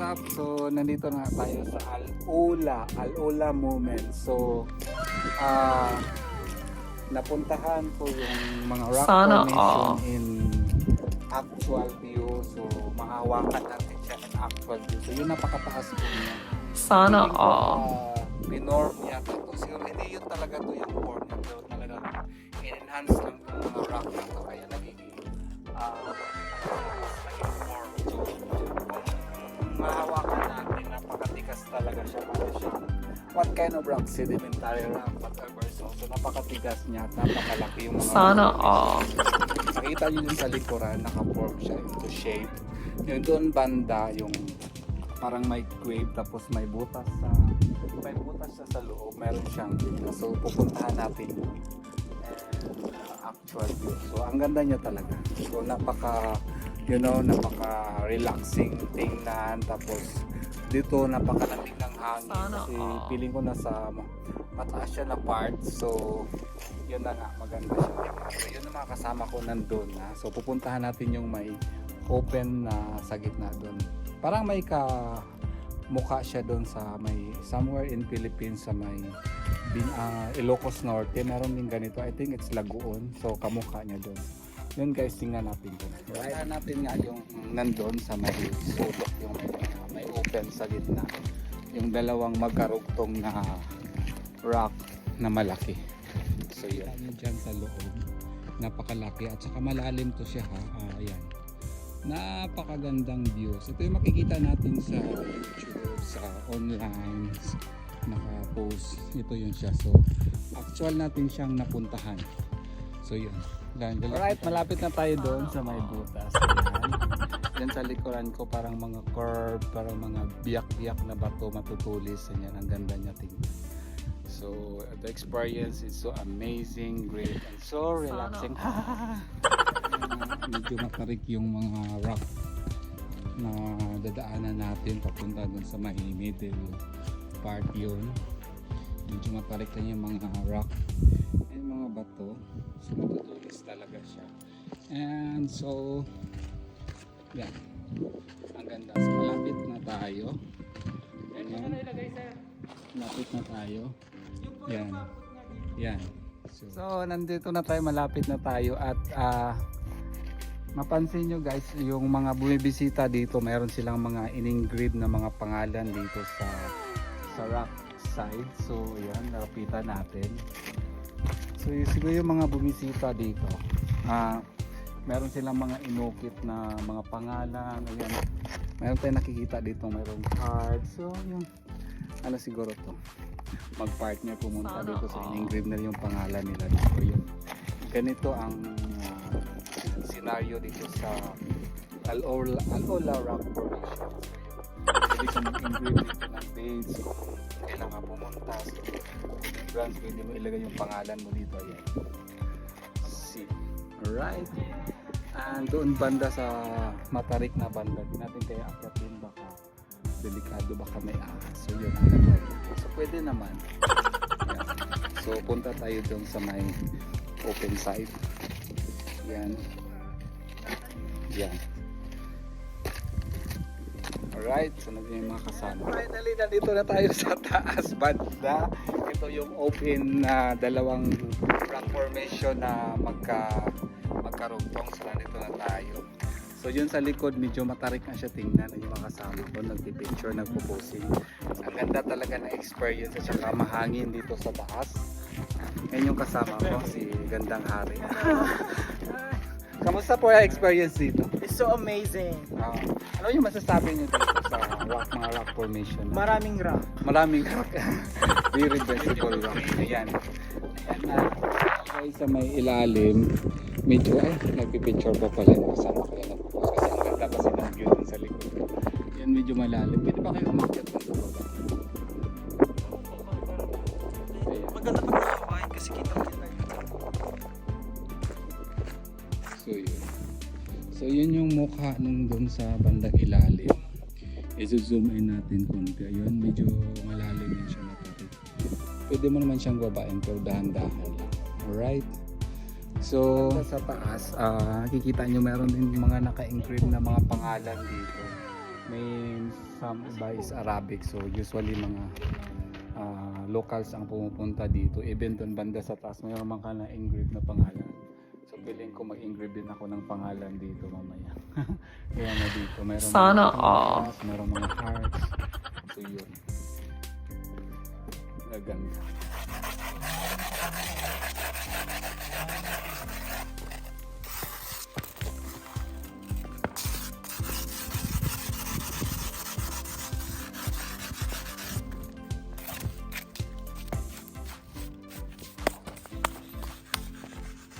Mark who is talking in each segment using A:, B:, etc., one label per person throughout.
A: up? So, nandito na tayo sa Al-Ula moment. So, napuntahan ko yung mga rock
B: Sana
A: formation in actual view. So, mahawakan natin siya in actual view. So, yun napakataas po niya.
B: Sana
A: Feeling ko,
B: all.
A: Pinorm yata to. So, hindi yun talaga to yung form niya. Pero talaga, in-enhance lang yung mga rock na to. Kaya nagiging form. So, kung mahawakan natin, napakatigas talaga siya. Para siya, what kind of rock? Sedimentary rock, whatever. So, napakatigas niya at napakalaki yung mga
B: Sana
A: rock.
B: all.
A: Nakita nyo yung sa likuran, naka-form siya into shape. Yung doon banda, yung parang may wave, tapos may butas siya sa loob. Meron siyang, so pupuntahan natin yung actual view. So ang ganda niya talaga. So napaka relaxing tingnan. Tapos dito napakalamig ng hangin. Kasi feeling ko nasa mataas siya na part. So yun na nga, maganda siya. So yun ang mga kasama ko nandun na. So pupuntahan natin yung may open na sa gitna doon. Parang may mukha siya doon sa may somewhere in Philippines sa may Ilocos Norte. Meron din ganito. I think it's Lagoon. So kamukha niya doon. Yun guys, tingnan natin doon. Tingnan natin nga yung nandun sa may sulok, yung may open sa gitna. Yung dalawang magkarugtong na rock na malaki. So yun. Diyan sa loob. Napakalaki at saka malalim to siya ha. Ayan. Napakagandang views. Ito yung makikita natin sa YouTube, sa online, naka-post. Ito yun siya. So, actual natin siyang napuntahan. So, yun. Alright, malapit na tayo doon sa may butas. Yan sa likuran ko, parang mga curve, parang mga biyak-biyak na bato matutulis. Yan, ang ganda niya tingnan. So, the experience is so amazing, great, and so relaxing. Medyo matarik yung mga rock na dadaanan natin papunta dun sa may middle part yun. Medyo matarik lang yung mga rock and mga bato. So matutulis talaga siya. And so, yan. Ang ganda. So malapit na tayo. Ayan. Malapit na tayo. Yan. Yan. So nandito na tayo, malapit na tayo at mapansin nyo guys, yung mga bumibisita dito, mayroon silang mga in-engrave na mga pangalan dito sa rock side. So yan, narapitan natin. So siguro yung mga bumisita dito, meron silang mga inukit na mga pangalan. Ayan, meron tayong nakikita dito, mayroong card. So yung ano siguro to, mag-partner pumunta dito sa in-engrave na yung pangalan nila dito. Yun, ganito ang scenario dito sa Al-Ula Rock Formation. Pwede ka mag-engrave dito ng dates kung kailangan pumunta. So, entrance, pwede mo ilagay yung pangalan mo dito. Ayan. See. Alright. And doon banda sa matarik na banda, di natin kaya akyatin, baka delikado, baka may ahas. So yun ang ganda dito. So pwede naman. Ayan. So punta tayo doon sa may open side. Yan. Yan. Alright, so yung mga kasama. Finally, nandito na tayo sa taas banda. Ito yung open na dalawang rock formation na magkarugtong. So nandito na tayo. So yun sa likod, medyo matarik na siya tingnan. Yung mga kasama ko, nagpipicture, nagpo-posing. Ang ganda talaga na experience at saka mahangin dito sa taas. Yan yung kasama ko, si Gandang Hari. Kamusta po yung experience dito?
C: It's so amazing.
A: Ano yung masasabi niyo dito sa mga rock formation?
C: Maraming rock.
A: Maraming rock. Very vegetable rock. Ayan. Ayan na. Okay, sa may ilalim, medyo nagpipicture pa pala yung kasama ko. Yan, nagpo-post kasi ang ganda kasi ng view dun sa likod. Yan, medyo malalim. Pwede ba kayo umakyat ng baba?
C: Maganda pag nakabahin kasi kita mo yun.
A: So yun. So yun yung mukha nung doon sa bandang ilalim. I-zoom in natin konti. Ayun, medyo malalim yun siya matarik. Pwede mo naman siyang babain pero dahan-dahan lang. Alright. So sa taas, nakikita nyo meron din mga naka-engrave na mga pangalan dito. May some iba is Arabic. So usually mga locals ang pumupunta dito. Even doon banda sa taas, mayroon man ka na engrave na pangalan. So feeling ko mag-engrave din ako ng pangalan dito mamaya. Kaya na dito. Mayroon
B: Sana
A: mga
B: all.
A: stars, mayroon mga hearts. So yun. Gaganda.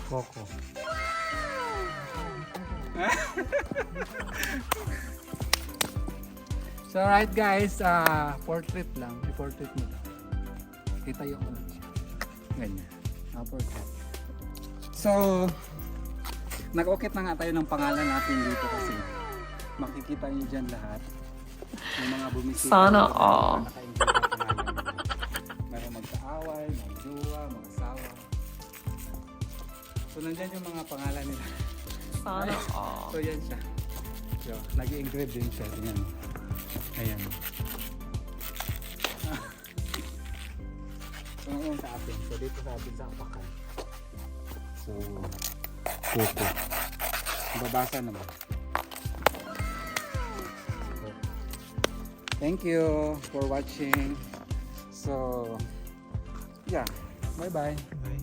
A: Coco. So alright guys, portrait lang. I-portrait mo lang. Itayo ko lang siya. Ganyan. Portrait. So, nag-okit na nga tayo ng pangalan natin dito kasi makikita niyo dyan lahat. Yung mga bumisita.
B: Sana all.
A: Naka-enjoy ang pangalan nila. Meron magkaaway, mga jowa, mga asawa. So, nandyan yung mga pangalan nila.
B: Sana all.
A: So, yan siya. So, nag-engrave din siya. Tingnan mo. Ayan. So, ngayon sa atin. So, dito sa atin sa apakan. So, Coco. Babasa naman. Thank you for watching. So, yeah. Bye-bye.
C: Bye.